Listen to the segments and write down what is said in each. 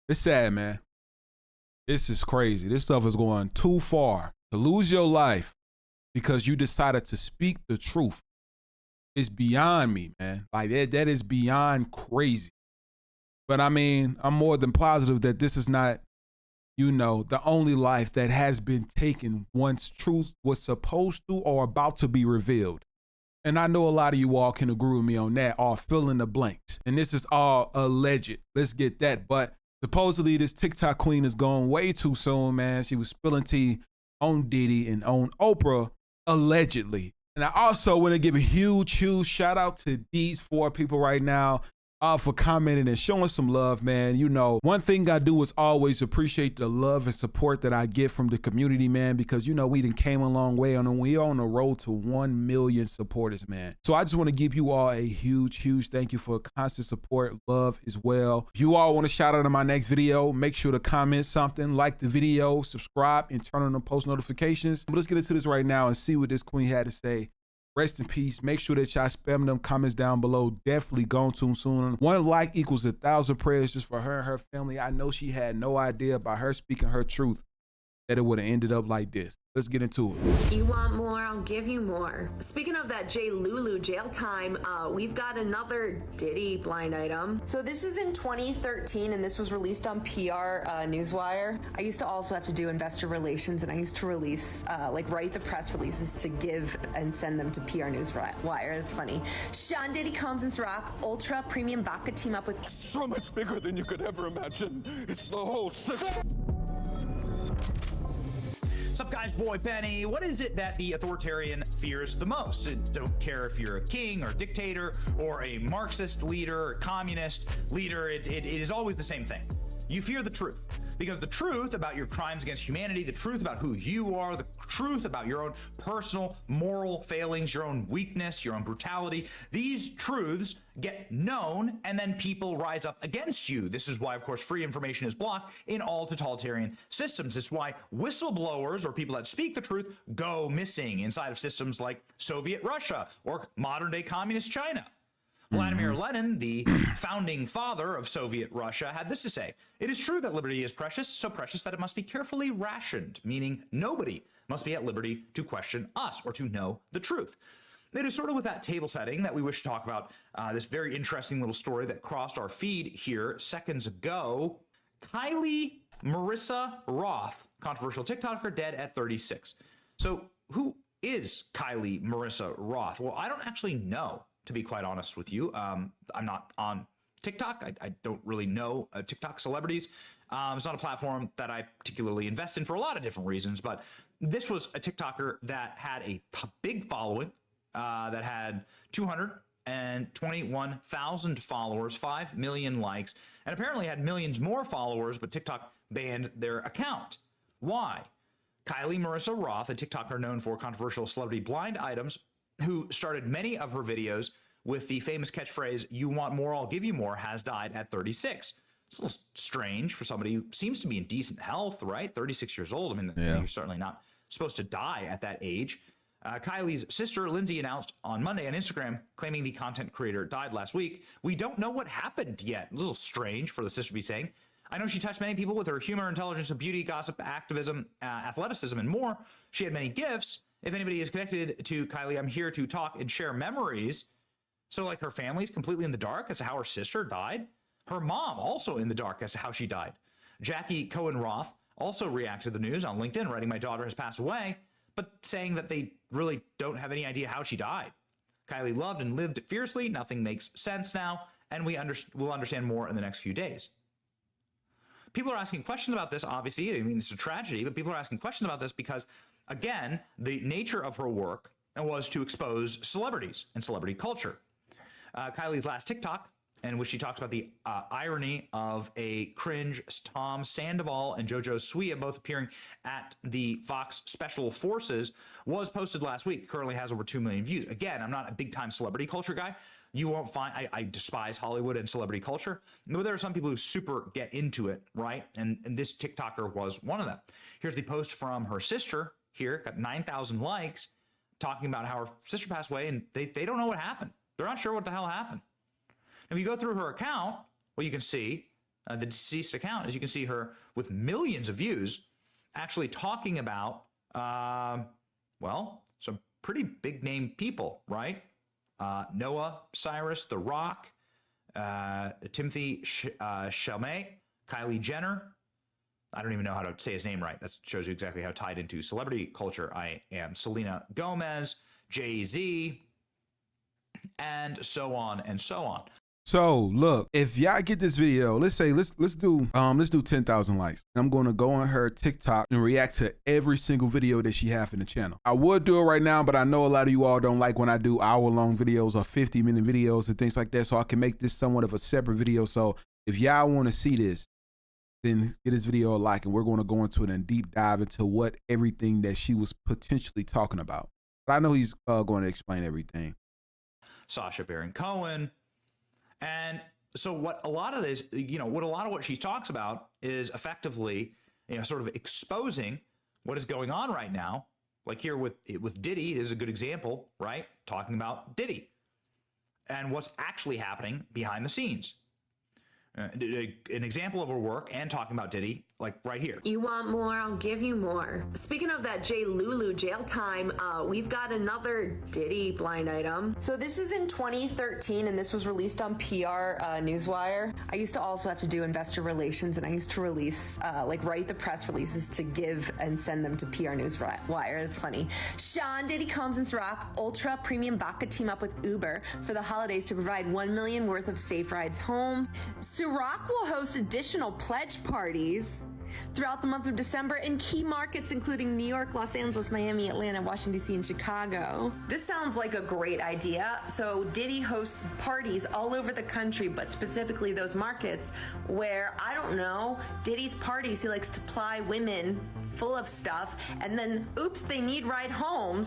It's sad, man. This is crazy. This stuff is going too far. To lose your life because you decided to speak the truth is beyond me, man. Like that is beyond crazy. But I mean, I'm more than positive that this is not, the only life that has been taken once truth was supposed to or about to be revealed. And I know a lot of you all can agree with me on that, all fill in the blanks. And this is all alleged. Let's get that. But supposedly this TikTok queen is going way too soon, man. She was spilling tea on Diddy and on Oprah, allegedly. And I also want to give a huge shout out to these 4 people right now for commenting and showing some love, man. One thing I do is always appreciate the love and support that I get from the community, man, because, we done came a long way and we are on the road to 1 million supporters, man. So I just want to give you all a huge thank you for constant support, love as well. If you all want to shout out in my next video, make sure to comment something, like the video, subscribe, and turn on the post notifications. But let's get into this right now and see what this queen had to say. Rest in peace. Make sure that y'all spam them comments down below. Definitely gone to them soon. 1 like equals 1,000 prayers just for her and her family. I know she had no idea by her speaking her truth that it would have ended up like this. Let's get into it. You want more? I'll give you more. Speaking of that J. Lulu jail time, we've got another Diddy blind item. So this is in 2013, and this was released on PR Newswire. I used to also have to do investor relations, and I used to release, write the press releases to give and send them to PR Newswire. That's funny. Sean Diddy Compton's Rock Ultra Premium Vodka team up with... So much bigger than you could ever imagine. It's the whole system. What's up, guys? Boy Benny. What is it that the authoritarian fears the most? I don't care if you're a king or a dictator or a Marxist leader or communist leader. It is always the same thing. You fear the truth. Because the truth about your crimes against humanity, the truth about who you are, the truth about your own personal moral failings, your own weakness, your own brutality, these truths get known and then people rise up against you. This is why, of course, free information is blocked in all totalitarian systems. It's why whistleblowers or people that speak the truth go missing inside of systems like Soviet Russia or modern day communist China. Vladimir Lenin, the founding father of Soviet Russia, had this to say: "It is true that liberty is precious, so precious that it must be carefully rationed," meaning nobody must be at liberty to question us or to know the truth. It is sort of with that table setting that we wish to talk about this very interesting little story that crossed our feed here seconds ago. Kylie Marissa Roth, controversial TikToker, dead at 36. So who is Kylie Marissa Roth? Well, I don't actually know, to be quite honest with you. I'm not on TikTok. I don't really know TikTok celebrities. It's not a platform that I particularly invest in for a lot of different reasons, but this was a TikToker that had a big following, that had 221,000 followers, 5 million likes, and apparently had millions more followers, but TikTok banned their account. Why? Kylie Marissa Roth, a TikToker known for controversial celebrity blind items, who started many of her videos with the famous catchphrase, "You want more, I'll give you more," has died at 36. It's a little strange for somebody who seems to be in decent health, right? 36 years old. I mean, you're certainly not supposed to die at that age. Kylie's sister, Lindsay, announced on Monday on Instagram, claiming the content creator died last week. "We don't know what happened yet." A little strange for the sister to be saying. "I know she touched many people with her humor, intelligence, beauty, gossip, activism, athleticism, and more. She had many gifts. If anybody is connected to Kylie, I'm here to talk and share memories." So like her family's completely in the dark as to how her sister died. Her mom also in the dark as to how she died. Jackie Cohen Roth also reacted to the news on LinkedIn, writing, "My daughter has passed away," but saying that they really don't have any idea how she died. "Kylie loved and lived fiercely. Nothing makes sense now, and we'll understand more in the next few days." People are asking questions about this, obviously. I mean, it's a tragedy, but people are asking questions about this because, again, the nature of her work was to expose celebrities and celebrity culture. Kylie's last TikTok, in which she talks about the irony of a cringe Tom Sandoval and JoJo Siwa both appearing at the Fox Special Forces, was posted last week. Currently has over 2 million views. Again, I'm not a big-time celebrity culture guy. You won't find, I despise Hollywood and celebrity culture, but there are some people who super get into it, right? And this TikToker was one of them. Here's the post from her sister here, got 9,000 likes, talking about how her sister passed away, and they don't know what happened. They're not sure what the hell happened. If you go through her account, what you can see the deceased account, as you can see her with millions of views, actually talking about, well, some pretty big name people, right? Noah Cyrus, The Rock, Timothy Chalamet, Kylie Jenner. I don't even know how to say his name right. That shows you exactly how tied into celebrity culture I am. Selena Gomez, Jay-Z, and so on and so on. So look, if y'all get this video, let's do 10,000 likes. I'm going to go on her TikTok and react to every single video that she have in the channel. I would do it right now, but I know a lot of you all don't like when I do hour-long videos or 50-minute videos and things like that. So I can make this somewhat of a separate video. So if y'all want to see this, then get this video a like, and we're going to go into it and deep dive into what everything that she was potentially talking about. But I know he's going to explain everything. Sacha Baron Cohen. And so what a lot of this, what she talks about is effectively, sort of exposing what is going on right now. Like here with Diddy is a good example, right? Talking about Diddy and what's actually happening behind the scenes. An example of her work and talking about Diddy, like right here. You want more? I'll give you more. Speaking of that J. Lulu jail time, we've got another Diddy blind item. So this is in 2013, and this was released on PR Newswire. I used to also have to do investor relations, and I used to release, write the press releases to give and send them to PR Newswire. That's funny. Sean Diddy Combs and Ciroc Ultra Premium Vodka team up with Uber for the holidays to provide $1 million worth of safe rides home. Ciroc will host additional pledge parties throughout the month of December in key markets including New York, Los Angeles, Miami, Atlanta, Washington, D.C., and Chicago. This sounds like a great idea. So Diddy hosts parties all over the country, but specifically those markets where, I don't know, Diddy's parties, he likes to ply women full of stuff, and then, oops, they need rides home.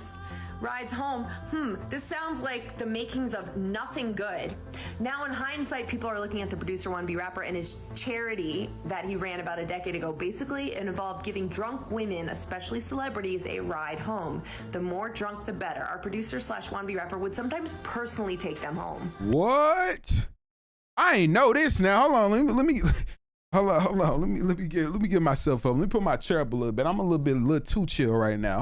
This sounds like the makings of nothing good. Now in hindsight, people are looking at the producer Wannabe Rapper and his charity that he ran about a decade ago. Basically, it involved giving drunk women, especially celebrities, a ride home. The more drunk, the better. Our producer / Wannabe Rapper would sometimes personally take them home. What? I ain't know this now. Hold on, let me hold on. Let me get myself up. Let me put my chair up a little bit. I'm a little too chill right now.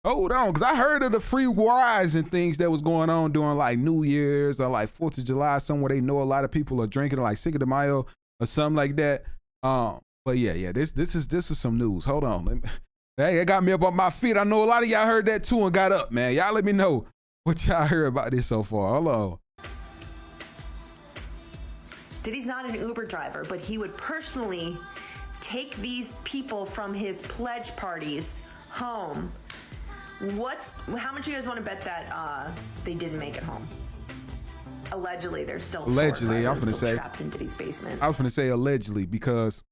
Hold on, because I heard of the free rides and things that was going on during like New Year's or like 4th of July, somewhere they know a lot of people are drinking, like Cinco de Mayo or something like that. But yeah, this is some news. Hold on. Hey, it got me up on my feet. I know a lot of y'all heard that too and got up, man. Y'all let me know what y'all heard about this so far. Hold on. Diddy's not an Uber driver, but he would personally take these people from his pledge parties home. How much you guys want to bet that they didn't make it home? Allegedly, there's still allegedly. I'm gonna say trapped in Diddy's basement. I was gonna say allegedly because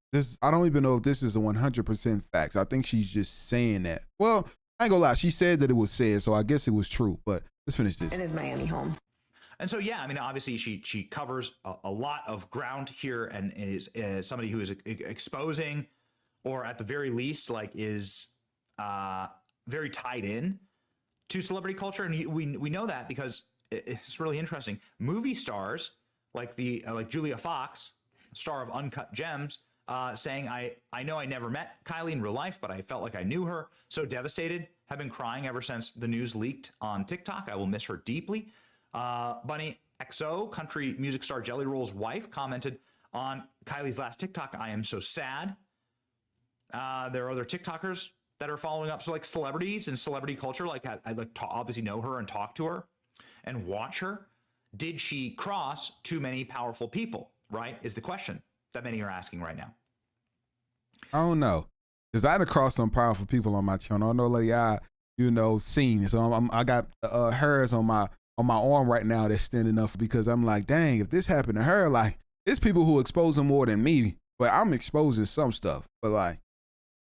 I don't even know if this is a 100% facts. I think she's just saying that. Well, I ain't gonna lie. She said that it was said, so I guess it was true. But let's finish this. In his Miami home. And so, yeah, I mean, obviously she covers a lot of ground here and is somebody who is exposing, or at the very least, is very tied in to celebrity culture. And we know that because it's really interesting. Movie stars like Julia Fox, star of Uncut Gems, saying, I know I never met Kylie in real life, but I felt like I knew her. So devastated, have been crying ever since the news leaked on TikTok. I will miss her deeply. Bunny XO, country music star Jelly Roll's wife, commented on Kylie's last TikTok, I am so sad. There are other TikTokers that are following up. So like celebrities and celebrity culture, I'd like to obviously know her and talk to her and watch her. Did she cross too many powerful people, right? Is the question that many are asking right now. I don't know. Because I had to cross some powerful people on my channel. I know seen. So I got hers on my arm right now that's standing up because I'm like, dang, if this happened to her, it's people who expose them more than me, but I'm exposing some stuff. But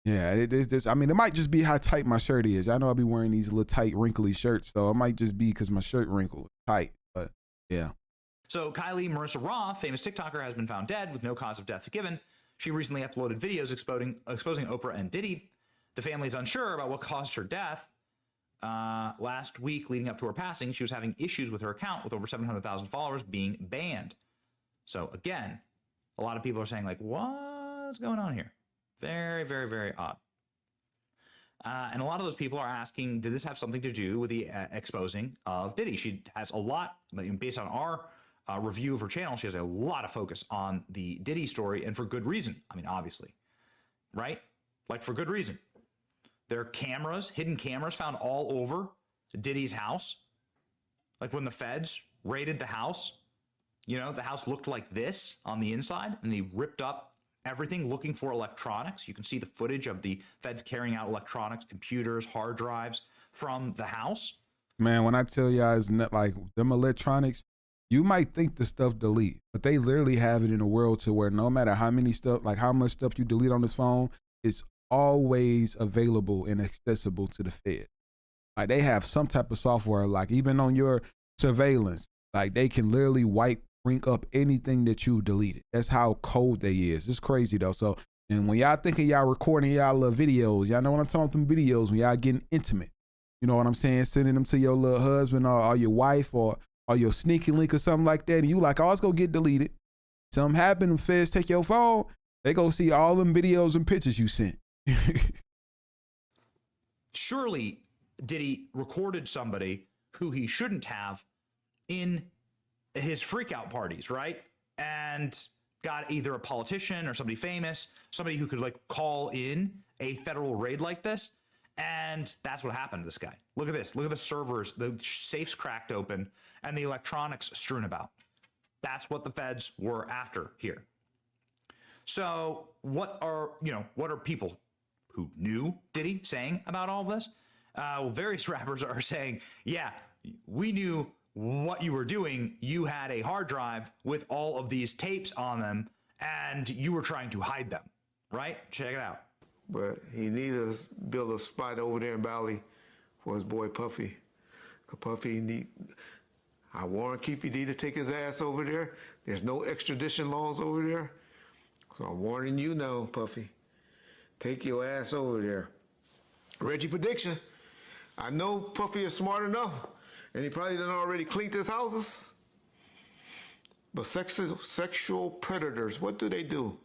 yeah, it might just be how tight my shirt is. I know I'll be wearing these little tight, wrinkly shirts, so it might just be because my shirt wrinkled tight, but yeah. So Kylie Marissa Roth, famous TikToker, has been found dead with no cause of death given. She recently uploaded videos exposing Oprah and Diddy. The family is unsure about what caused her death. Last week, leading up to her passing, she was having issues with her account with over 700,000 followers being banned. So again, A lot of people are saying, like, what's going on here? Very, very, very odd. And a lot of those people are asking, did this have something to do with the exposing of Diddy? She has a lot, based on our review of her channel, she has a lot of focus on the Diddy story, and for good reason. I mean, obviously, right? Like, for good reason. There are cameras, hidden cameras found all over Diddy's house. Like when the feds raided the house, you know, the house looked like this on the inside, and they ripped up everything looking for electronics. You can see the footage of the feds carrying out electronics, computers, hard drives from the house. Man, when I tell y'all it's not like them electronics, you might think the stuff delete, but they literally have it in a world to where no matter how many stuff, like how much stuff you delete on this phone, it's always available and accessible to the Fed. Like they have some type of software, like even on your surveillance, like they can literally bring up anything that you deleted. That's how cold they is. It's crazy though. So, and when y'all thinking y'all recording y'all little videos, y'all know what I'm talking about, them videos when y'all getting intimate. You know what I'm saying? Sending them to your little husband or your wife or your sneaky link or something like that. And you like, oh, it's gonna get deleted. Something happened, them feds take your phone, they go see all them videos and pictures you sent. Surely Diddy recorded somebody who he shouldn't have in his freakout parties, right? And got either a politician or somebody famous, somebody who could like call in a federal raid like this. And that's what happened to this guy. Look at this. Look at the servers, the safes cracked open, and the electronics strewn about. That's what the feds were after here. So what are people who knew Diddy saying about all of this? Well, various rappers are saying, yeah, we knew what you were doing. You had a hard drive with all of these tapes on them, and you were trying to hide them, right? Check it out. But he needed to build a spot over there in Valley for his boy Puffy. I warned Keefy D to take his ass over there. There's no extradition laws over there. So I'm warning you now, Puffy. Take your ass over there. Reggie prediction. I know Puffy is smart enough, and he probably done already cleaned his houses. But sexual predators, what do they do?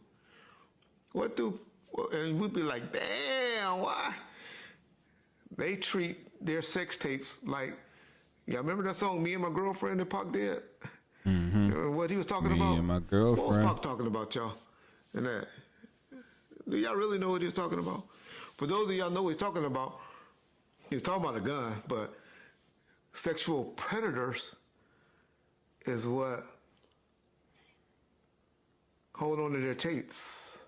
And we'd be like, damn, why? They treat their sex tapes like, y'all remember that song, Me and My Girlfriend, that Pac did? Mm-hmm. You know what he was talking about? Me and my girlfriend. What was Pac talking about, y'all? And that. Do y'all really know what he was talking about? For those of y'all know what he's talking about, he's talking about a gun, but sexual predators is what hold on to their tapes.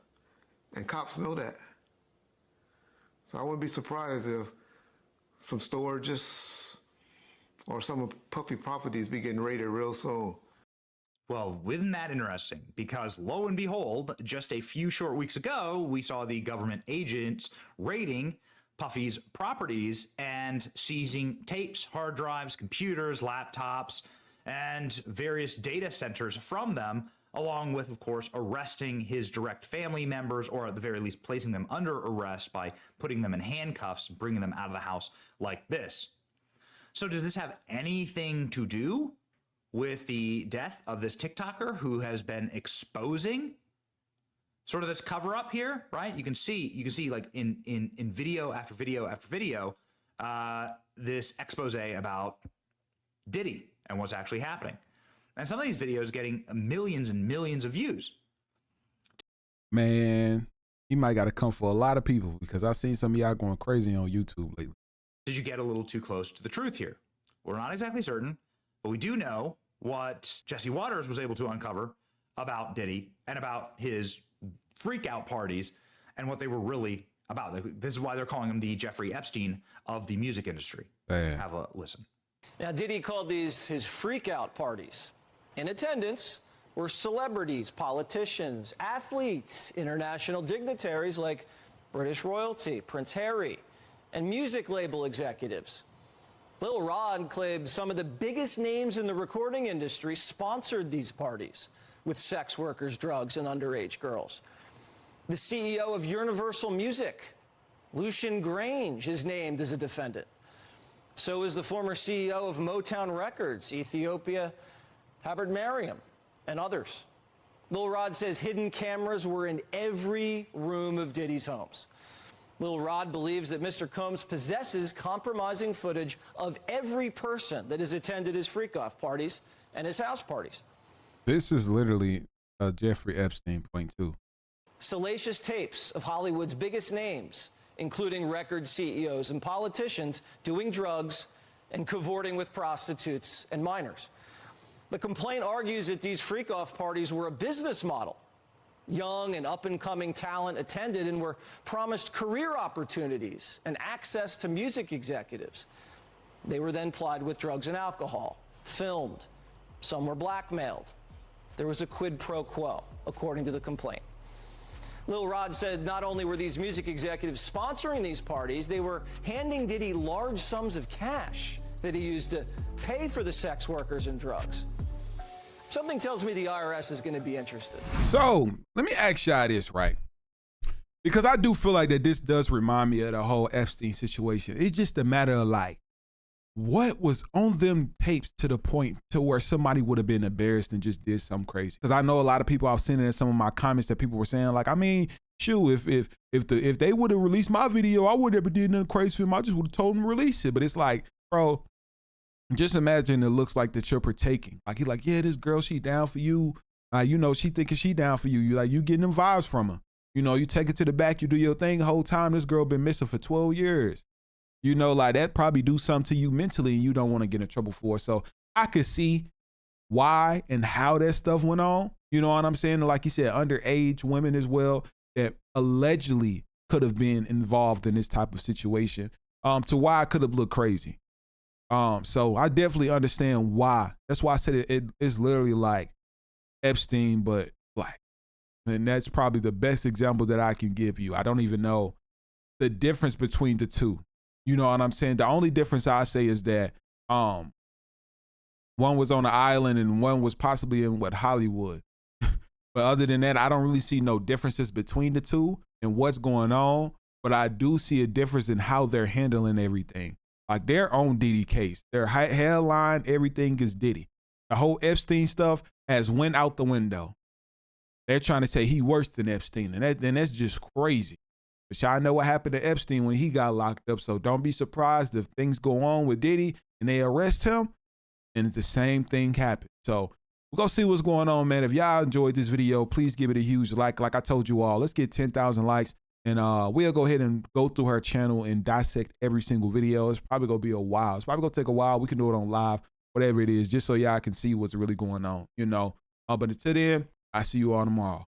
And cops know that. So I wouldn't be surprised if some storages or some of Puffy properties be getting raided real soon. Well, isn't that interesting? Because lo and behold, just a few short weeks ago, we saw the government agents raiding Puffy's properties and seizing tapes, hard drives, computers, laptops, and various data centers from them, along with, of course, arresting his direct family members, or at the very least placing them under arrest by putting them in handcuffs and bringing them out of the house like this. So does this have anything to do with the death of this TikToker who has been exposing sort of this cover up here, right? You can see like in video after video after video, this expose about Diddy and what's actually happening. And some of these videos getting millions and millions of views. Man, you might got to come for a lot of people, because I've seen some of y'all going crazy on YouTube lately. Did you get a little too close to the truth here? We're not exactly certain, but we do know what Jesse Waters was able to uncover about Diddy and about his freak out parties and what they were really about. This is why they're calling him the Jeffrey Epstein of the music industry. Damn. Have a listen. Now, Diddy called these his freak out parties. In attendance were celebrities, politicians, athletes, international dignitaries like British royalty, Prince Harry, and music label executives. Lil Rod claimed some of the biggest names in the recording industry sponsored these parties with sex workers, drugs, and underage girls. The CEO of Universal Music, Lucian Grange, is named as a defendant. So is the former CEO of Motown Records, Ethiopia Habert Mariam, and others. Lil Rod says hidden cameras were in every room of Diddy's homes. Lil Rod believes that Mr. Combs possesses compromising footage of every person that has attended his freak-off parties and his house parties. This is literally Jeffrey Epstein point two. Salacious tapes of Hollywood's biggest names, including record CEOs and politicians, doing drugs and cavorting with prostitutes and minors. The complaint argues that these freak-off parties were a business model. Young and up-and-coming talent attended and were promised career opportunities and access to music executives. They were then plied with drugs and alcohol, filmed. Some were blackmailed. There was a quid pro quo, according to the complaint. Lil Rod said not only were these music executives sponsoring these parties, they were handing Diddy large sums of cash that he used to pay for the sex workers and drugs. Something tells me the IRS is going to be interested. So let me ask y'all this, right? Because I do feel like that this does remind me of the whole Epstein situation. It's just a matter of like, what was on them tapes to the point to where somebody would have been embarrassed and just did something crazy? Because I know a lot of people, I've seen it in some of my comments that people were saying, like, I mean, shoot, if they would have released my video, I would have ever did nothing crazy for them. I just would have told them to release it. But it's like, bro, just imagine it looks like that you're partaking. Like, you're like, yeah, this girl, she down for you. You know, she thinking she down for you. You like, you getting them vibes from her. You know, you take it to the back, you do your thing the whole time. This girl been missing for 12 years. You know, like that probably do something to you mentally and you don't want to get in trouble for it. So I could see why and how that stuff went on. You know what I'm saying? Like you said, underage women as well that allegedly could have been involved in this type of situation to why it could have looked crazy. So I definitely understand why. That's why I said it's literally like Epstein, but black. And that's probably the best example that I can give you. I don't even know the difference between the two. You know what I'm saying? The only difference I say is that one was on an island and one was possibly in Hollywood. But other than that, I don't really see no differences between the two and what's going on. But I do see a difference in how they're handling everything. Like their own Diddy case, their headline, everything is Diddy. The whole Epstein stuff has went out the window. They're trying to say he worse than Epstein, and that's just crazy. But y'all know what happened to Epstein when he got locked up, so don't be surprised if things go on with Diddy and they arrest him, and the same thing happened. So we'll go see what's going on, man. If y'all enjoyed this video, please give it a huge like. Like I told you all, let's get 10,000 likes, and we'll go ahead and go through her channel and dissect every single video. It's probably going to be a while. It's probably going to take a while. We can do it on live, whatever it is, just so y'all can see what's really going on, you know. But until then, I see you all tomorrow.